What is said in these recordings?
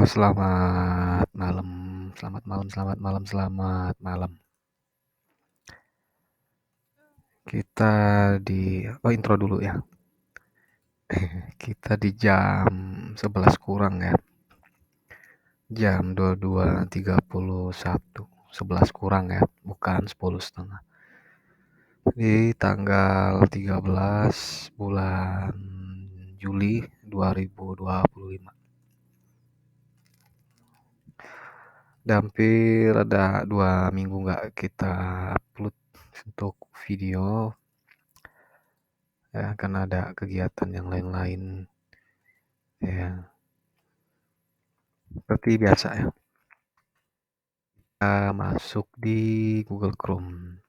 Selamat malam, selamat malam, selamat malam, selamat malam. Kita intro dulu ya. Kita di jam 11 kurang ya. Jam 22.31. 11 kurang ya, bukan 10.30. Di tanggal 13 bulan Juli 2025. Udah hampir ada 2 minggu nggak kita upload untuk video ya, karena ada kegiatan yang lain-lain ya, seperti biasa ya. Kita masuk di Google Chrome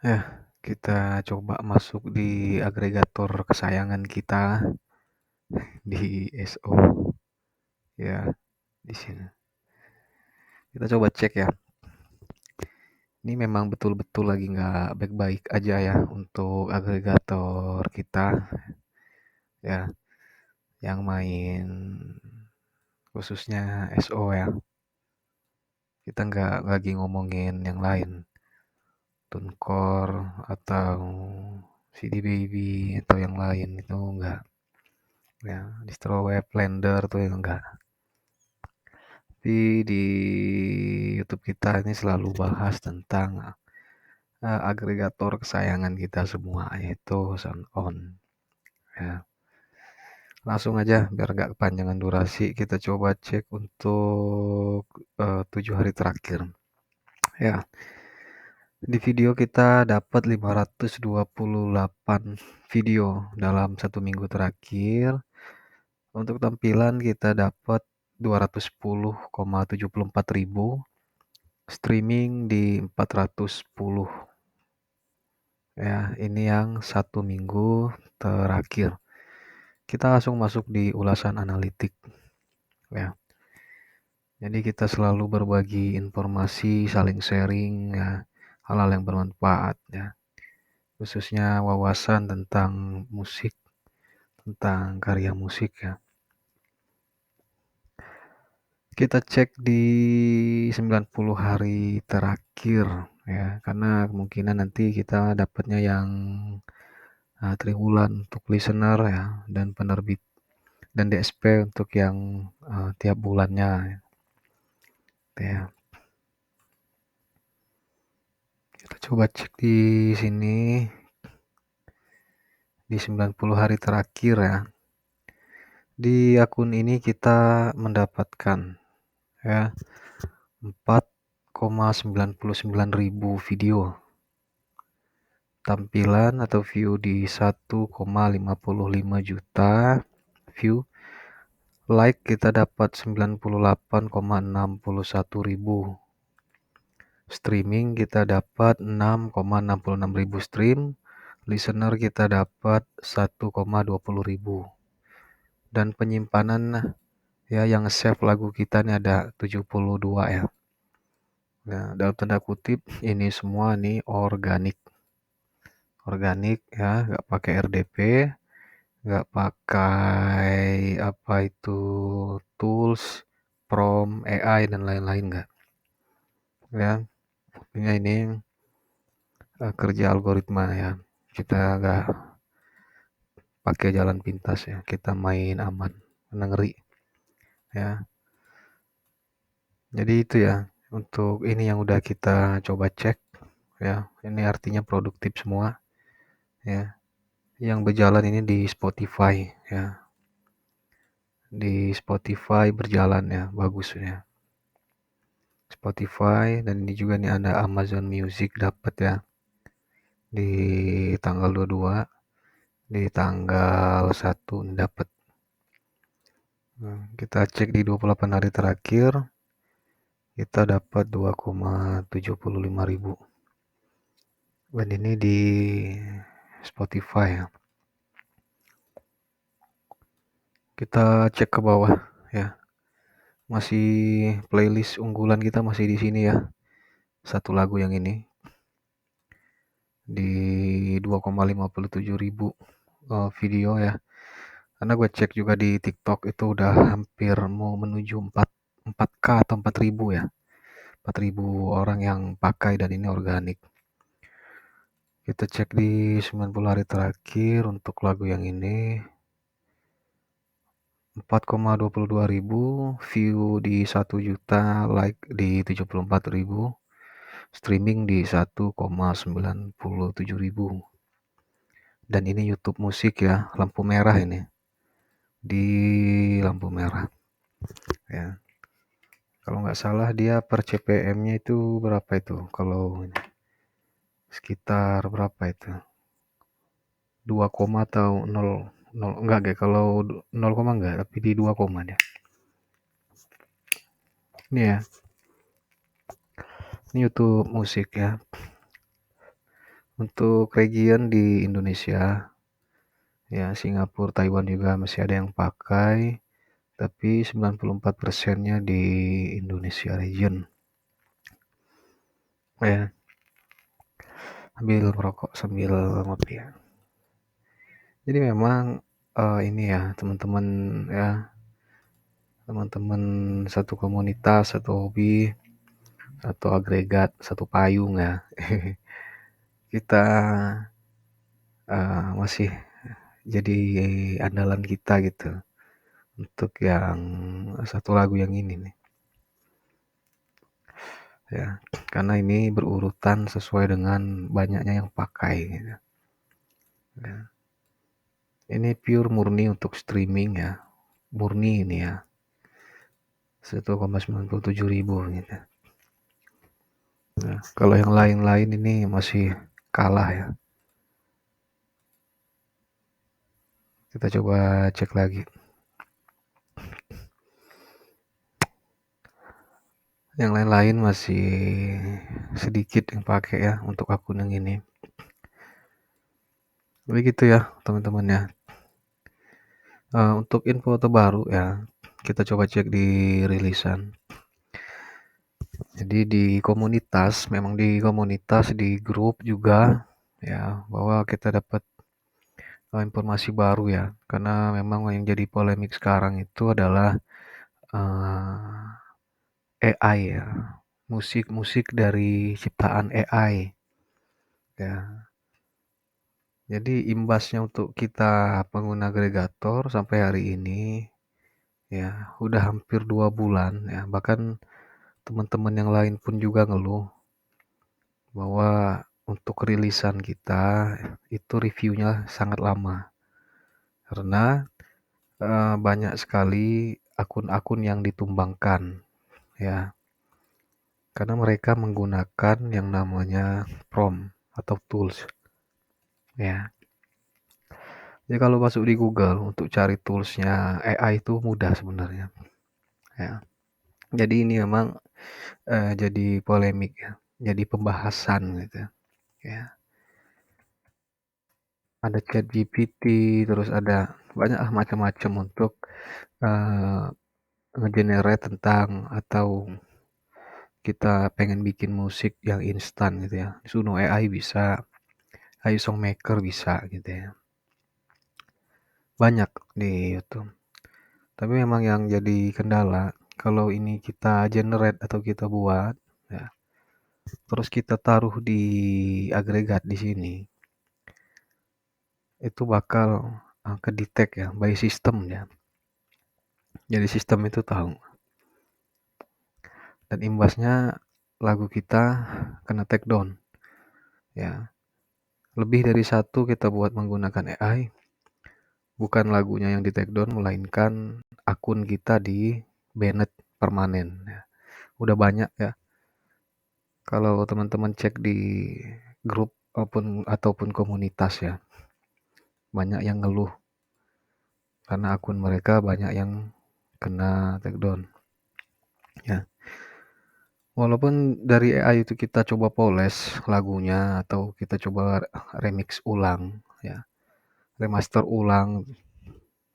ya, kita coba masuk di agregator kesayangan kita di SO ya, di sini kita coba cek ya. Ini memang betul-betul lagi nggak baik-baik aja ya untuk agregator kita ya, yang main khususnya SO ya. Kita nggak lagi ngomongin yang lain, TuneCore atau CD Baby atau yang lain, itu enggak ya. Distro web Blender tuh yang enggak. Tapi di YouTube kita ini selalu bahas tentang agregator kesayangan kita semua, yaitu SoundOn ya. Langsung aja biar nggak kepanjangan durasi, kita coba cek untuk 7 hari terakhir ya. Di video kita dapat 528 video dalam 1 minggu terakhir. Untuk tampilan kita dapat 210,74 ribu. Streaming di 410. Ya, ini yang 1 minggu terakhir. Kita langsung masuk di ulasan analitik ya. Jadi kita selalu berbagi informasi, saling sharing ya, hal-hal yang bermanfaat ya. Khususnya wawasan tentang musik, tentang karya musik ya. Kita cek di 90 hari terakhir ya, karena kemungkinan nanti kita dapatnya yang triwulan untuk listener ya, dan penerbit dan DSP untuk yang tiap bulannya ya. Kita coba cek di sini di 90 hari terakhir ya. Di akun ini kita mendapatkan ya 4,99 ribu video. Tampilan atau view di 1,55 juta view. Like kita dapat 98,61 ribu. Streaming kita dapat 6,66 ribu stream. Listener kita dapat 1,20 ribu. Dan penyimpanan ya yang save lagu kita ini ada 72 ya. Nah, dalam tanda kutip ini semua nih organik ya, nggak pakai RDP, nggak pakai apa itu tools, prompt, AI dan lain-lain, nggak ya. Intinya ini kerja algoritma ya, kita nggak pakai jalan pintas ya, kita main aman, ngeri ya. Jadi itu ya, untuk ini yang udah kita coba cek ya, ini artinya produktif semua ya. Yang berjalan ini di Spotify ya, di Spotify berjalan ya, bagus ya. Spotify, dan ini juga nih ada Amazon Music dapat ya di tanggal 22, di tanggal 1 dapat. Kita cek di 28 hari terakhir kita dapat 2,75 ribu, dan ini di Spotify ya. Kita cek ke bawah ya, masih playlist unggulan kita masih di sini ya, satu lagu yang ini di 2,57 ribu video ya, karena gue cek juga di TikTok itu udah hampir mau menuju 4K atau 4.000 ya, 4.000 orang yang pakai dan ini organik. Kita cek di 90 hari terakhir untuk lagu yang ini 4,22 ribu, view di 1 juta, like di 74 ribu, streaming di 1,97 ribu. Dan ini YouTube musik ya, lampu merah ini. Di lampu merah ya. Kalau nggak salah dia per CPM-nya itu berapa itu? Kalau sekitar berapa itu? 2, atau 0, 0 enggak kayak kalau 0, enggak, tapi di 2, dia. Ini ya. Ini YouTube musik ya. Untuk region di Indonesia ya, Singapura, Taiwan juga masih ada yang pakai, tapi 94%-nya di Indonesia region. Ya, sambil merokok sambil ngopi ya. Jadi memang ini ya teman-teman ya, teman-teman satu komunitas, satu hobi, satu agregat, satu payung ya. Kita masih jadi andalan kita gitu untuk yang satu lagu yang ini nih. Ya, karena ini berurutan sesuai dengan banyaknya yang pakai gitu. Ya. Ini pure murni untuk streaming ya, murni ini ya, 1,97 ribu gitu. Nah, kalau yang lain-lain ini masih kalah ya. Kita coba cek lagi. Yang lain-lain masih sedikit yang pakai ya untuk akun yang ini. Begitu ya teman-teman ya. Untuk info terbaru ya, kita coba cek di rilisan. Jadi di komunitas, memang di komunitas, di grup juga ya, bahwa kita dapat informasi baru ya. Karena memang yang jadi polemik sekarang itu adalah AI ya. Musik-musik dari ciptaan AI ya. Jadi imbasnya untuk kita pengguna agregator sampai hari ini ya udah hampir 2 bulan ya. Bahkan teman-teman yang lain pun juga ngeluh bahwa untuk rilisan kita itu reviewnya sangat lama. Karena banyak sekali akun-akun yang ditumbangkan ya. Karena mereka menggunakan yang namanya prompt atau tools ya. Jadi kalau masuk di Google untuk cari toolsnya AI itu mudah sebenarnya ya. Jadi ini memang jadi polemik ya, jadi pembahasan gitu ya. Ada ChatGPT, terus ada banyak macam-macam untuk uh, ngegenerate tentang atau kita pengen bikin musik yang instan gitu ya. Suno AI bisa, AI Songmaker bisa gitu ya. Banyak di YouTube. Tapi memang yang jadi kendala kalau ini kita generate atau kita buat ya, terus kita taruh di agregat di sini, itu bakal ke-detect ya by system ya. Jadi sistem itu tahu. Dan imbasnya lagu kita kena take down ya. Lebih dari satu kita buat menggunakan AI, bukan lagunya yang di take down melainkan akun kita di banned permanen ya. Udah banyak ya. Kalau teman-teman cek di grup ataupun komunitas ya, banyak yang ngeluh karena akun mereka banyak yang kena take down ya. Walaupun dari AI itu kita coba poles lagunya atau kita coba remix ulang ya, remaster ulang,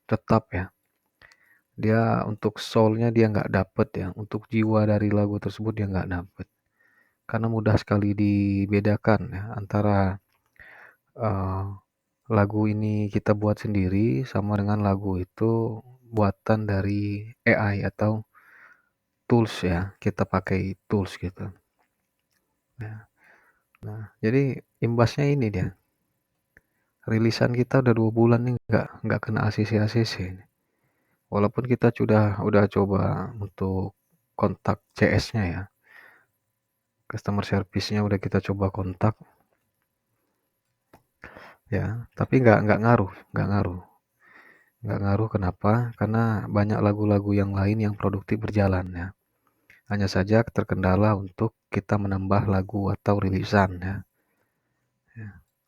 tetap ya dia untuk soul-nya dia nggak dapet ya, untuk jiwa dari lagu tersebut dia nggak dapet karena mudah sekali dibedakan ya antara uh, lagu ini kita buat sendiri sama dengan lagu itu buatan dari AI atau tools ya, kita pakai tools gitu. Nah, jadi imbasnya ini dia, rilisan kita udah 2 bulan nih nggak kena ACC-ACC nih. Walaupun kita udah coba untuk kontak CS-nya ya, customer service-nya udah kita coba kontak ya, tapi nggak ngaruh, nggak ngaruh. Kenapa? Karena banyak lagu-lagu yang lain yang produktif berjalan ya. Hanya saja terkendala untuk kita menambah lagu atau rilisan ya.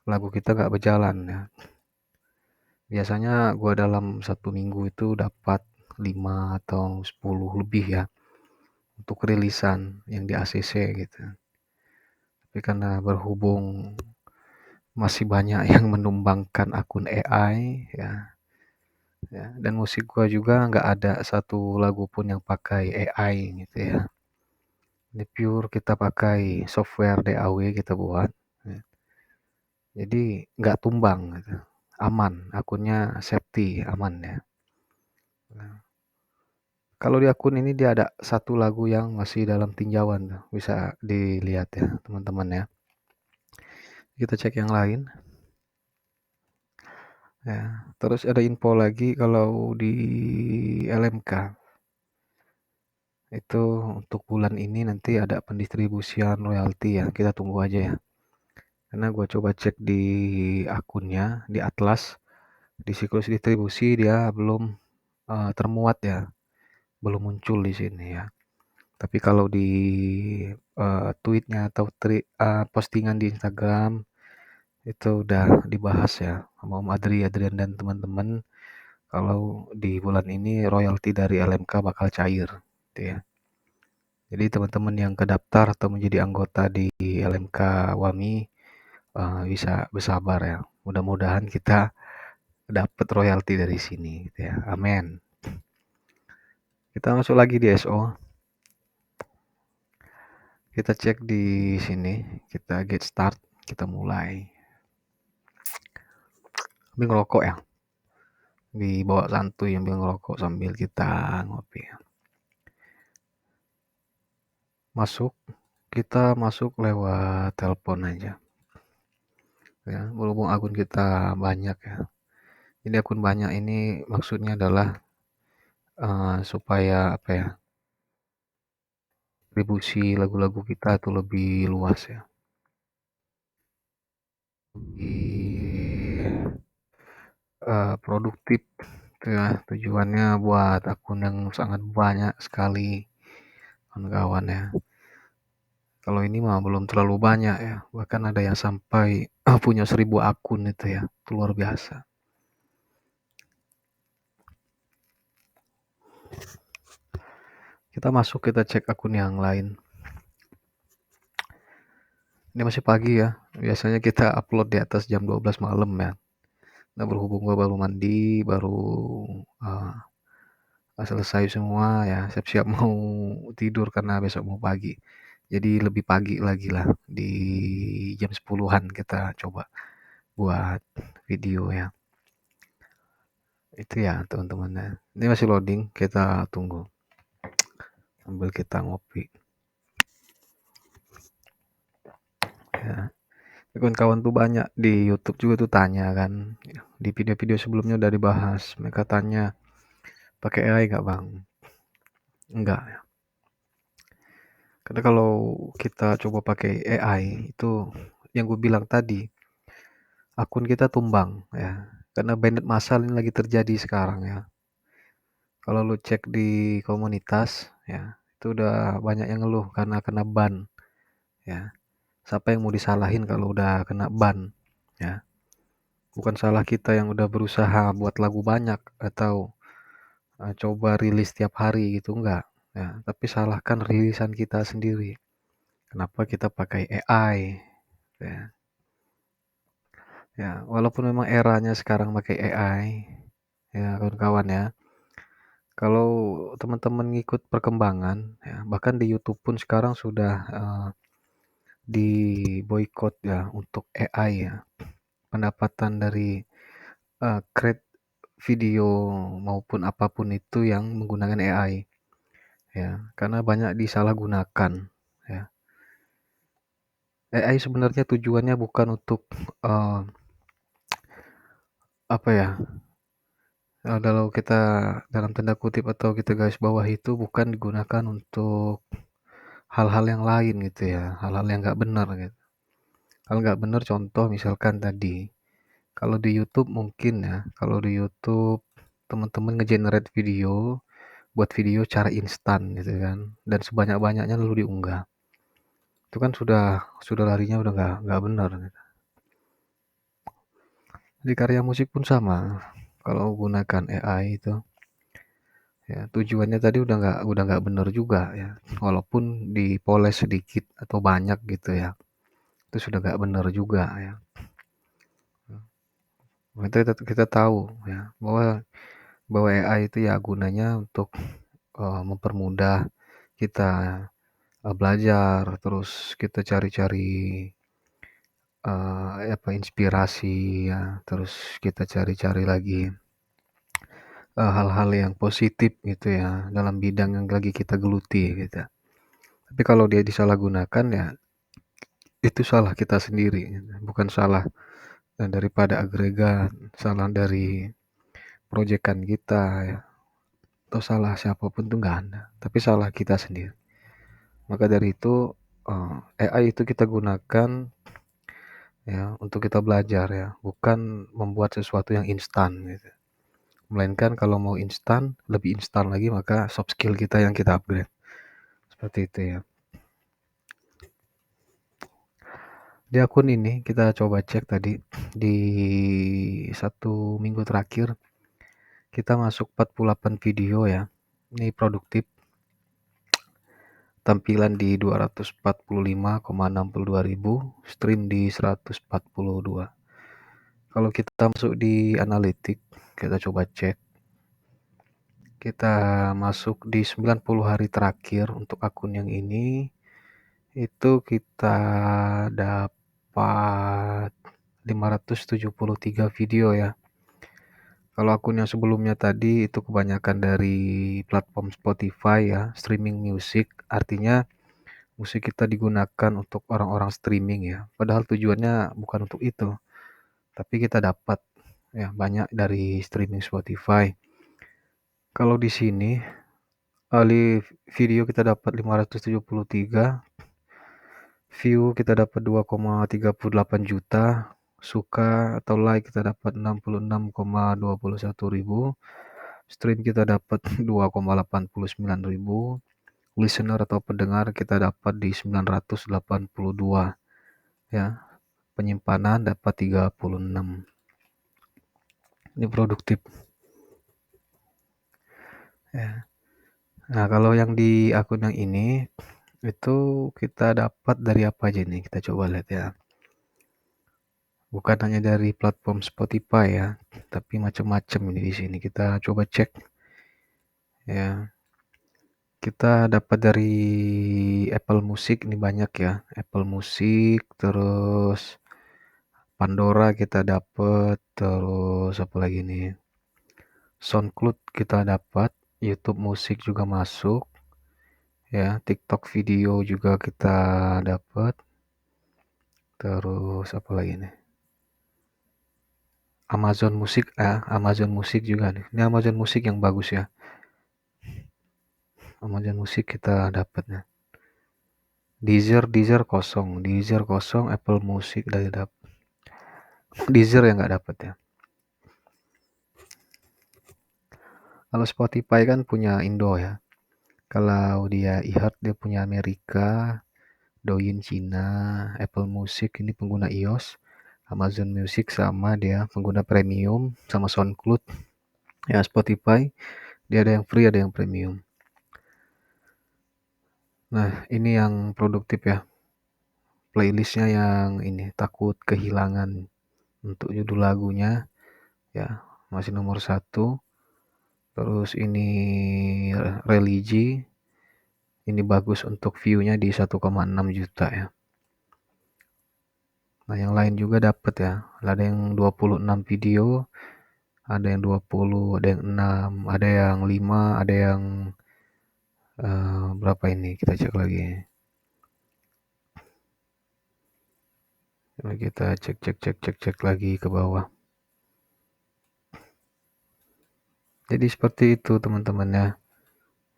Lagu kita nggak berjalan ya. Biasanya gua dalam 1 minggu itu dapat 5 atau 10 lebih ya untuk rilisan yang di ACC gitu. Tapi karena berhubung masih banyak yang menumbangkan akun AI ya, dan musik gua juga nggak ada satu lagu pun yang pakai AI gitu ya. Ini pure kita pakai software DAW kita buat ya. Jadi nggak tumbang gitu. Aman, akunnya safety, aman ya. Nah, kalau di akun ini dia ada satu lagu yang masih dalam tinjauan tuh, bisa dilihat ya teman-teman ya. Kita cek yang lain ya. Terus ada info lagi kalau di LMK itu untuk bulan ini nanti ada pendistribusian royalti ya. Kita tunggu aja ya. Karena gue coba cek di akunnya di Atlas, di siklus distribusi dia belum termuat ya, belum muncul di sini ya. Tapi kalau di tweetnya atau postingan di Instagram itu udah dibahas ya sama Om Adrian dan teman-teman kalau di bulan ini royalti dari LMK bakal cair, gitu ya. Jadi teman-teman yang kedaftar atau menjadi anggota di LMK Wami bisa bersabar ya. Mudah-mudahan kita dapat royalti dari sini, gitu ya. Amin. Kita masuk lagi di SO. Kita cek di sini, kita get start, kita mulai. Ambil ngerokok ya. Dibawa santuy ambil ngerokok sambil kita ngopi. Masuk, kita masuk lewat telepon aja. Ya, berhubung akun kita banyak ya. Jadi akun banyak ini maksudnya adalah supaya apa ya? Distribusi lagu-lagu kita itu lebih luas ya. Produktif itu ya tujuannya buat akun yang sangat banyak sekali kawan-kawan ya. Kalau ini mah belum terlalu banyak ya, bahkan ada yang sampai punya 1000 akun itu ya, itu luar biasa. Kita masuk, kita cek akun yang lain. Ini masih pagi ya, biasanya kita upload di atas jam 12 malam ya. Nah berhubung gue baru mandi, baru uh, selesai semua ya, siap-siap mau tidur karena besok mau pagi. Jadi lebih pagi lagi lah, di jam 10-an kita coba buat video ya. Itu ya teman-teman ya. Ini masih loading, kita tunggu sambil kita ngopi. Ya. Kawan-kawan tuh banyak di YouTube juga tuh tanya kan. Di video-video sebelumnya udah dibahas. Mereka tanya, pakai AI nggak bang? Enggak ya. Karena kalau kita coba pakai AI itu yang gue bilang tadi, akun kita tumbang ya. Karena bandit massal ini lagi terjadi sekarang ya. Kalau lu cek di komunitas ya, itu udah banyak yang ngeluh karena kena ban ya. Siapa yang mau disalahin kalau udah kena ban ya? Bukan salah kita yang udah berusaha buat lagu banyak atau coba rilis tiap hari gitu enggak ya, tapi salahkan rilisan kita sendiri. Kenapa kita pakai AI ya? Ya, walaupun memang eranya sekarang pakai AI ya kawan-kawan ya. Kalau teman-teman ngikut perkembangan ya, bahkan di YouTube pun sekarang sudah di boykot ya untuk AI ya. Pendapatan dari create video maupun apapun itu yang menggunakan AI, ya. Karena banyak disalahgunakan, ya. AI sebenarnya tujuannya bukan untuk, eee, apa ya, kalau kita dalam tanda kutip atau kita garis bawah itu bukan digunakan untuk hal-hal yang lain gitu ya, hal-hal yang nggak benar gitu. Kalau nggak benar contoh misalkan tadi, kalau di YouTube mungkin ya, kalau di YouTube teman-teman nge-generate video, buat video cara instan gitu kan, dan sebanyak-banyaknya lalu diunggah. Itu kan sudah larinya udah nggak benar gitu. Di karya musik pun sama, kalau gunakan AI itu, ya tujuannya tadi udah nggak benar juga ya, walaupun dipoles sedikit atau banyak gitu ya, itu sudah nggak benar juga ya. Kita tahu ya bahwa AI itu ya gunanya untuk mempermudah kita belajar, terus kita cari-cari inspirasi ya, terus kita cari-cari lagi hal-hal yang positif gitu ya dalam bidang yang lagi kita geluti gitu. Tapi kalau dia disalahgunakan ya itu salah kita sendiri, gitu. Bukan salah daripada agregat, salah dari proyekan kita ya, atau salah siapapun tuh nggak ada, tapi salah kita sendiri. Maka dari itu AI itu kita gunakan ya untuk kita belajar ya, bukan membuat sesuatu yang instan gitu. Melainkan kalau mau instan, lebih instan lagi maka soft skill kita yang kita upgrade. Seperti itu ya. Di akun ini kita coba cek tadi di 1 minggu terakhir kita masuk 48 video ya. Ini produktif. Tampilan di 245,62 ribu, stream di 142. Kalau kita masuk di analitik, kita coba cek. Kita masuk di 90 hari terakhir untuk akun yang ini, itu kita dapat 573 video ya. Kalau akun yang sebelumnya tadi itu kebanyakan dari platform Spotify ya, streaming music, artinya musik kita digunakan untuk orang-orang streaming ya. Padahal tujuannya bukan untuk itu, tapi kita dapat ya banyak dari streaming Spotify. Kalau di sini kali video kita dapat 573, view kita dapat 2,38 juta, suka atau like kita dapat 66,21 ribu, stream kita dapat 2,89 ribu, listener atau pendengar kita dapat di 982 ya, penyimpanan dapat 36. Ini produktif ya. Nah, kalau yang di akun yang ini itu kita dapat dari apa aja nih? Kita coba lihat ya. Bukan hanya dari platform Spotify ya, tapi macam-macam ini di sini. Kita coba cek ya. Kita dapat dari Apple Music ini banyak ya. Apple Music, terus Pandora kita dapat, terus apa lagi nih? SoundCloud kita dapat, YouTube Musik juga masuk. Ya, TikTok video juga kita dapat. Terus apa lagi nih? Amazon Musik juga nih. Ini Amazon Musik yang bagus ya. Amazon Musik kita dapatnya. Deezer kosong, Apple Music dari dapat. Deezer yang nggak dapat ya. Kalau Spotify kan punya Indo ya. Kalau dia iHeart dia punya Amerika, Douyin Cina, Apple Music ini pengguna iOS, Amazon Music sama dia pengguna premium, sama SoundCloud. Ya Spotify dia ada yang free ada yang premium. Nah ini yang produktif ya, playlistnya yang ini takut kehilangan untuk judul lagunya ya masih nomor 1. Terus ini religi ini bagus untuk view-nya di 1,6 juta ya. Nah yang lain juga dapat ya, ada yang 26 video ada yang 20, ada yang 6, ada yang 5, ada yang berapa ini? Kita cek lagi. Coba kita cek lagi ke bawah. Jadi seperti itu teman-teman ya.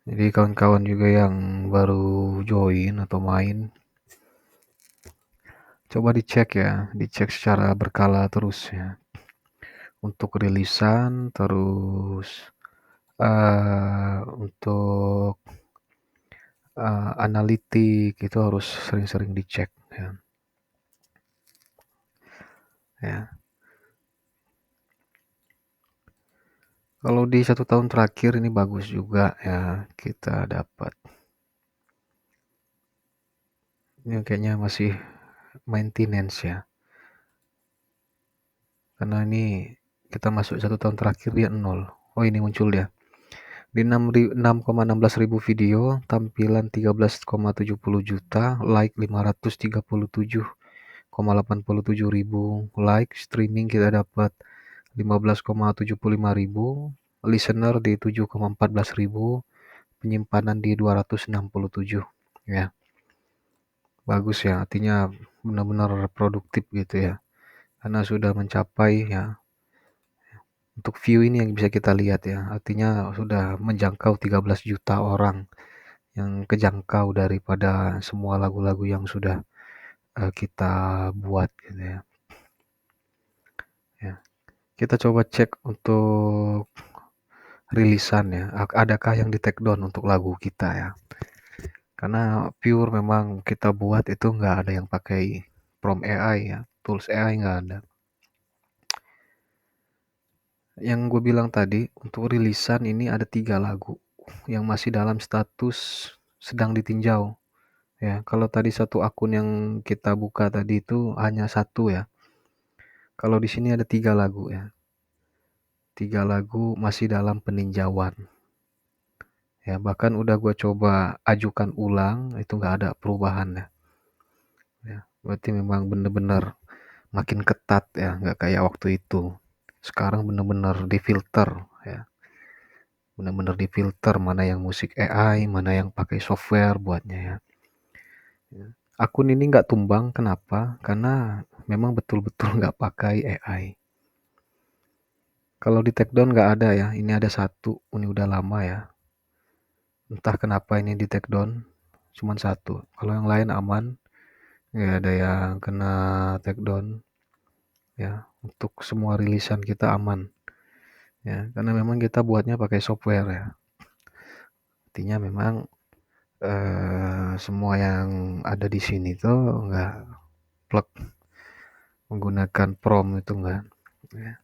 Jadi kawan-kawan juga yang baru join atau main, coba dicek ya, dicek secara berkala terus ya. Untuk rilisan, terus untuk analitik itu harus sering-sering dicek ya. Ya. Kalau di 1 tahun terakhir ini bagus juga ya, kita dapat. Ini kayaknya masih maintenance ya. Karena ini kita masuk 1 tahun terakhir dia 0. Oh ini muncul dia. Di 6,16 ribu video, tampilan 13,70 juta, like 537,87 ribu like, streaming kita dapat 15,75 ribu, listener di 7,14 ribu, penyimpanan di 267 ya. Bagus ya, artinya benar-benar produktif gitu ya. Karena sudah mencapai ya, untuk view ini yang bisa kita lihat ya, artinya sudah menjangkau 13 juta orang yang kejangkau daripada semua lagu-lagu yang sudah kita buat gitu ya. Ya. Kita coba cek untuk rilisan ya, adakah yang di take down untuk lagu kita ya. Karena pure memang kita buat itu nggak ada yang pakai prompt AI ya, tools AI nggak ada. Yang gue bilang tadi, untuk rilisan ini ada 3 lagu yang masih dalam status sedang ditinjau. Ya, kalau tadi satu akun yang kita buka tadi itu hanya satu ya. Kalau di sini ada 3 lagu ya. 3 lagu masih dalam peninjauan. Ya, bahkan udah gue coba ajukan ulang, itu nggak ada perubahan ya. Ya, berarti memang bener-bener makin ketat ya, nggak kayak waktu itu. Sekarang bener-bener difilter ya. Bener-bener difilter mana yang musik AI, mana yang pakai software buatnya ya. Akun ini nggak tumbang, kenapa? Karena memang betul-betul nggak pakai AI. Kalau di take down nggak ada ya, ini ada satu, ini udah lama ya. Entah kenapa ini di take down, cuman satu. Kalau yang lain aman, nggak ada yang kena take down. Ya, untuk semua rilisan kita aman. Ya, karena memang kita buatnya pakai software ya. Artinya memang semua yang ada di sini tuh nggak plug menggunakan prompt itu enggak. Ya.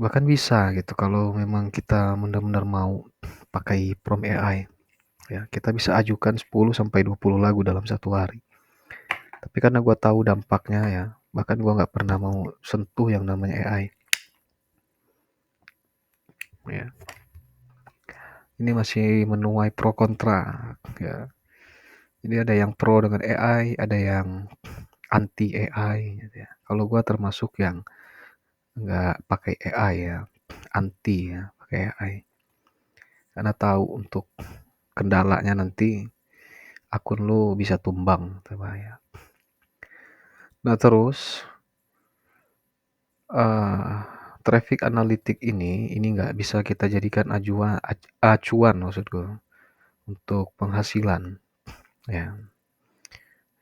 Bahkan bisa gitu kalau memang kita benar-benar mau pakai prompt AI. Ya, kita bisa ajukan 10 sampai 20 lagu dalam 1 hari. Tapi karena gua tahu dampaknya ya, bahkan gua nggak pernah mau sentuh yang namanya AI. Ya. Ini masih menuai pro kontra ya. Jadi ada yang pro dengan AI, ada yang anti AI gitu ya. Kalau gua termasuk yang nggak pakai AI ya, anti ya pakai AI. Karena tahu untuk kendalanya nanti akun lu bisa tumbang, bahaya. Nah terus traffic analytic ini nggak bisa kita jadikan acuan maksudku untuk penghasilan ya.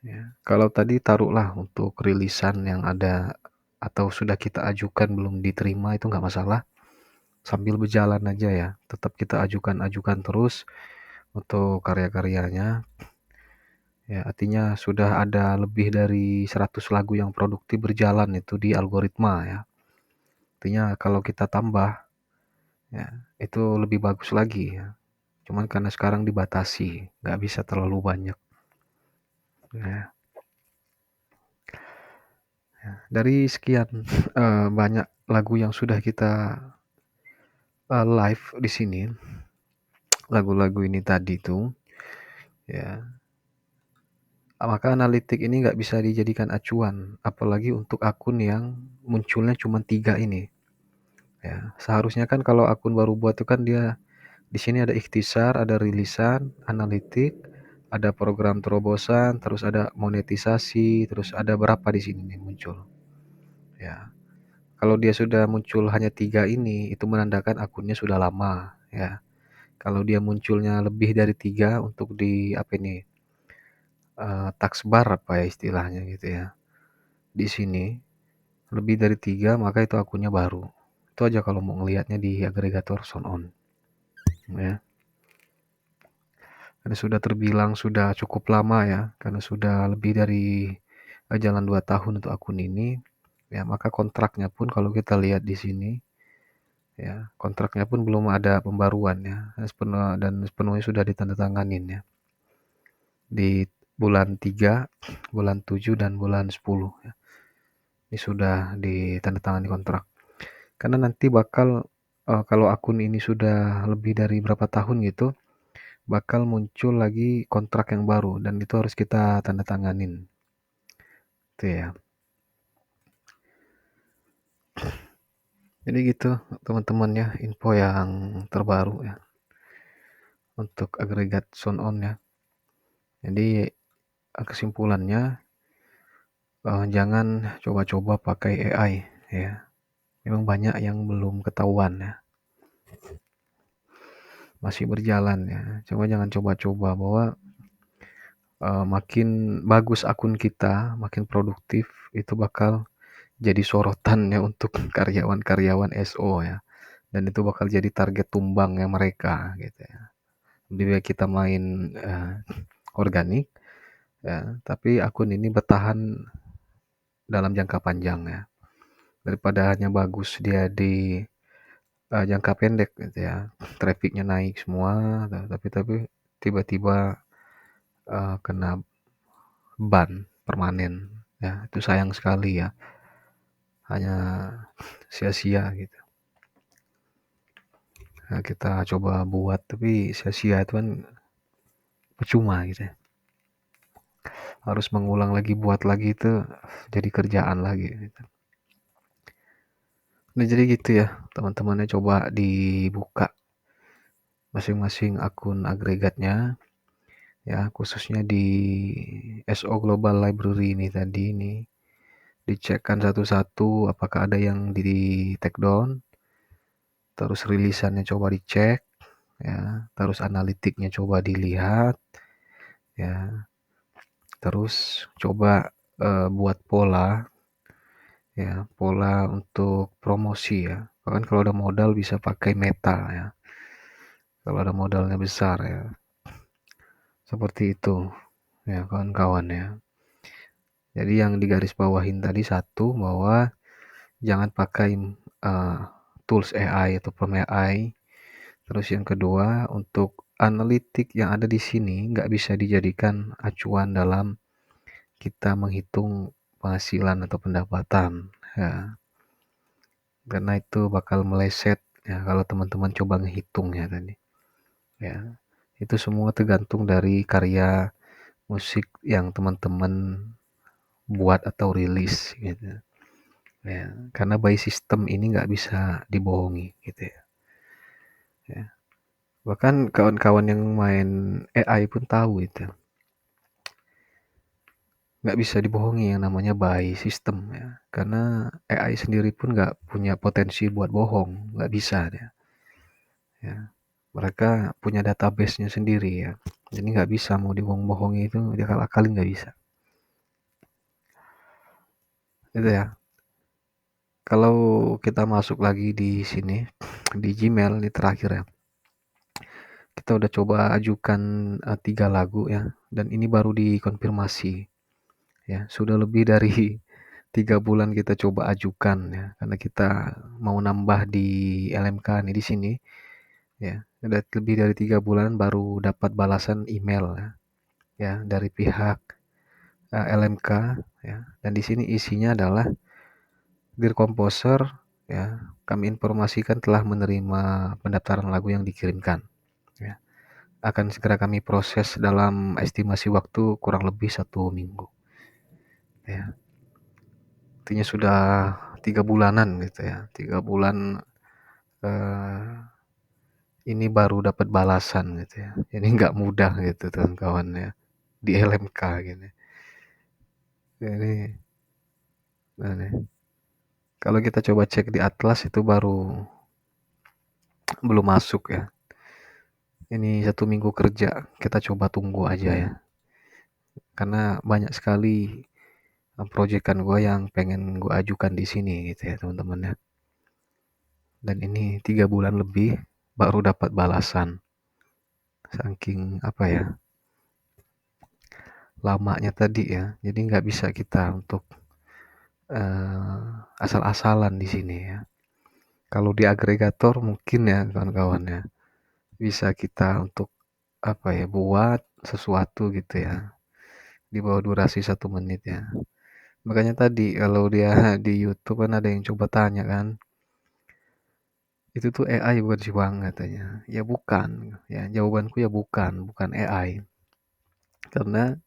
Ya. Kalau tadi taruhlah untuk rilisan yang ada atau sudah kita ajukan belum diterima itu nggak masalah, sambil berjalan aja ya, tetap kita ajukan terus untuk karya-karyanya. Ya, artinya sudah ada lebih dari 100 lagu yang produktif berjalan itu di algoritma ya. Artinya kalau kita tambah ya, itu lebih bagus lagi ya. Cuman karena sekarang dibatasi, nggak bisa terlalu banyak. Ya. Dari sekian banyak lagu yang sudah kita live di sini, lagu-lagu ini tadi tuh, ya, maka analitik ini nggak bisa dijadikan acuan, apalagi untuk akun yang munculnya cuma 3 ini. ya. Seharusnya kan kalau akun baru buat tuh kan dia di sini ada ikhtisar, ada rilisan, analitik, ada program terobosan, terus ada monetisasi, terus ada berapa di sini nih muncul, ya. Kalau dia sudah muncul hanya 3 ini, itu menandakan akunnya sudah lama, ya. Kalau dia munculnya lebih dari 3 untuk di apa ini, taskbar apa ya istilahnya gitu ya, di sini lebih dari 3 maka itu akunnya baru. Itu aja kalau mau ngelihatnya di agregator SoundOn, ya. Karena sudah terbilang sudah cukup lama ya, karena sudah lebih dari, jalan 2 tahun untuk akun ini, ya maka kontraknya pun kalau kita lihat di sini, ya kontraknya pun belum ada pembaruan ya, dan sepenuhnya sudah ditandatanganin ya, di bulan 3, bulan 7, dan bulan 10 ya. Ini sudah ditandatangani kontrak. Karena nanti bakal, kalau akun ini sudah lebih dari berapa tahun gitu, bakal muncul lagi kontrak yang baru dan itu harus kita tanda tanganin. Itu ya. Jadi gitu teman-teman ya, info yang terbaru ya untuk agregat SoundOn ya. Jadi kesimpulannya, jangan coba-coba pakai AI ya. Memang banyak yang belum ketahuan ya, masih berjalan ya. Coba jangan coba-coba bahwa makin bagus akun kita, makin produktif, itu bakal jadi sorotannya untuk karyawan-karyawan SO ya. Dan itu bakal jadi target tumbangnya mereka gitu ya. Lebih baik kita main organik ya, tapi akun ini bertahan dalam jangka panjang ya. Daripada hanya bagus dia di jangka pendek gitu ya. Trafficnya naik semua, tapi tiba-tiba kena ban permanen ya. Itu sayang sekali ya. Hanya sia-sia gitu. Nah, kita coba buat tapi sia-sia itu kan percuma gitu ya. Harus mengulang lagi, buat lagi itu jadi kerjaan lagi gitu. Nah, jadi gitu ya, teman-temannya coba dibuka masing-masing akun agregatnya ya, khususnya di SO Global Library ini tadi ini. Dicekkan satu-satu apakah ada yang di take down, terus rilisannya coba dicek ya, terus analitiknya coba dilihat ya. Terus coba buat pola ya, pola untuk promosi ya. Bahkan kalau ada modal bisa pakai Meta ya. Kalau ada modalnya besar ya. Seperti itu ya kawan-kawan ya. Jadi yang digarisbawahin tadi satu bahwa jangan pakai tools AI atau platform AI. Terus yang kedua untuk analitik yang ada di sini nggak bisa dijadikan acuan dalam kita menghitung penghasilan atau pendapatan ya. Karena itu bakal meleset ya kalau teman-teman coba ngehitung ya tadi. Ya. Itu semua tergantung dari karya musik yang teman-teman buat atau rilis gitu. Ya, karena by system ini nggak bisa dibohongi gitu ya. Ya. Bahkan kawan-kawan yang main AI pun tahu itu. Nggak bisa dibohongi yang namanya by system ya. Karena AI sendiri pun nggak punya potensi buat bohong, nggak bisa dia. Ya. Mereka punya database-nya sendiri ya. Jadi nggak bisa mau dibohong-bohongi itu dia akal-akalin nggak bisa. Itu ya. Kalau kita masuk lagi di sini di Gmail di terakhir ya. Kita udah coba ajukan 3 lagu ya dan ini baru dikonfirmasi ya. Sudah lebih dari 3 bulan kita coba ajukan ya karena kita mau nambah di LMK nih di sini ya. Udah lebih dari 3 bulan baru dapat balasan email ya dari pihak LMK ya. Dan di sini isinya adalah Dear Composer ya, kami informasikan telah menerima pendaftaran lagu yang dikirimkan ya. Akan segera kami proses dalam estimasi waktu kurang lebih 1 minggu ya. Artinya sudah 3 bulanan gitu ya, 3 bulan eee, ini baru dapat balasan gitu ya. Jadi nggak mudah gitu kawan-kawan ya, di LMK gini. Ini nah nih, kalau kita coba cek di Atlas itu baru belum masuk ya. Ini 1 minggu kerja, kita coba tunggu aja ya. Karena banyak sekali proyekan gue yang pengen gue ajukan di sini gitu ya teman-teman ya. Dan ini 3 bulan lebih baru dapat balasan. Saking apa ya, lamanya tadi ya. Jadi nggak bisa kita untuk asal-asalan di sini ya. Kalau di agregator mungkin ya kawan-kawan ya, bisa kita untuk apa ya, buat sesuatu gitu ya di bawah durasi 1 menit ya. Makanya tadi kalau dia di YouTube kan ada yang coba tanya kan, itu tuh AI bukan sih bang katanya. Ya bukan, ya jawabanku ya bukan AI. Karena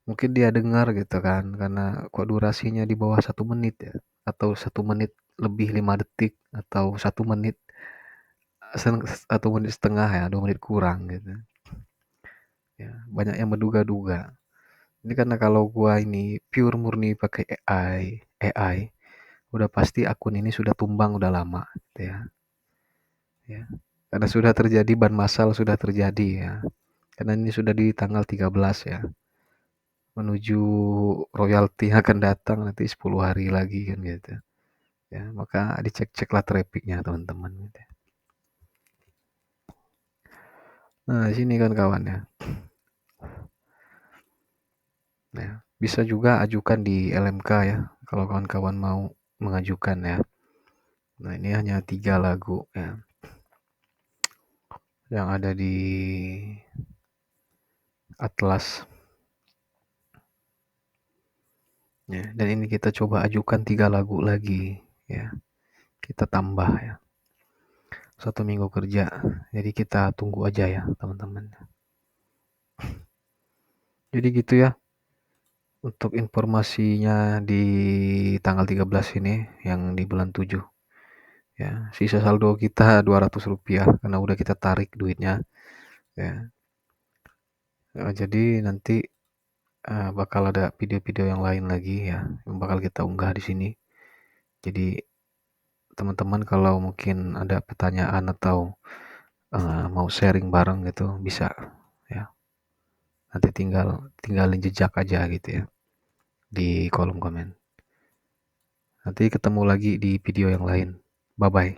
mungkin dia dengar gitu kan, karena kok durasinya di bawah 1 menit ya, atau 1 menit lebih 5 detik, atau 1 menit 1 menit setengah ya, 2 menit kurang gitu. Ya, banyak yang menduga-duga. Ini karena kalau gua ini pure murni pakai AI, udah pasti akun ini sudah tumbang udah lama gitu ya. Ya. Karena sudah terjadi ban massal sudah terjadi ya. Karena ini sudah di tanggal 13 ya. Menuju royalti akan datang nanti 10 hari lagi kan gitu. Ya, maka dicek-ceklah trafficnya teman-teman gitu. Nah, di sini kan kawan ya. Nah, bisa juga ajukan di LMK ya kalau kawan-kawan mau mengajukan ya. Nah, ini hanya 3 lagu ya yang ada di Atlas. Ya, dan ini kita coba ajukan 3 lagu lagi ya. Kita tambah ya. 1 minggu kerja. Jadi kita tunggu aja ya teman-teman. Jadi gitu ya. Untuk informasinya di tanggal 13 ini yang di bulan 7. Ya, sisa saldo kita Rp200 karena udah kita tarik duitnya. Ya. Jadi nanti bakal ada video-video yang lain lagi ya yang bakal kita unggah di sini. Jadi teman-teman kalau mungkin ada pertanyaan atau mau sharing bareng gitu bisa ya. Nanti tinggalin jejak aja gitu ya di kolom komen. Nanti ketemu lagi di video yang lain. Bye bye.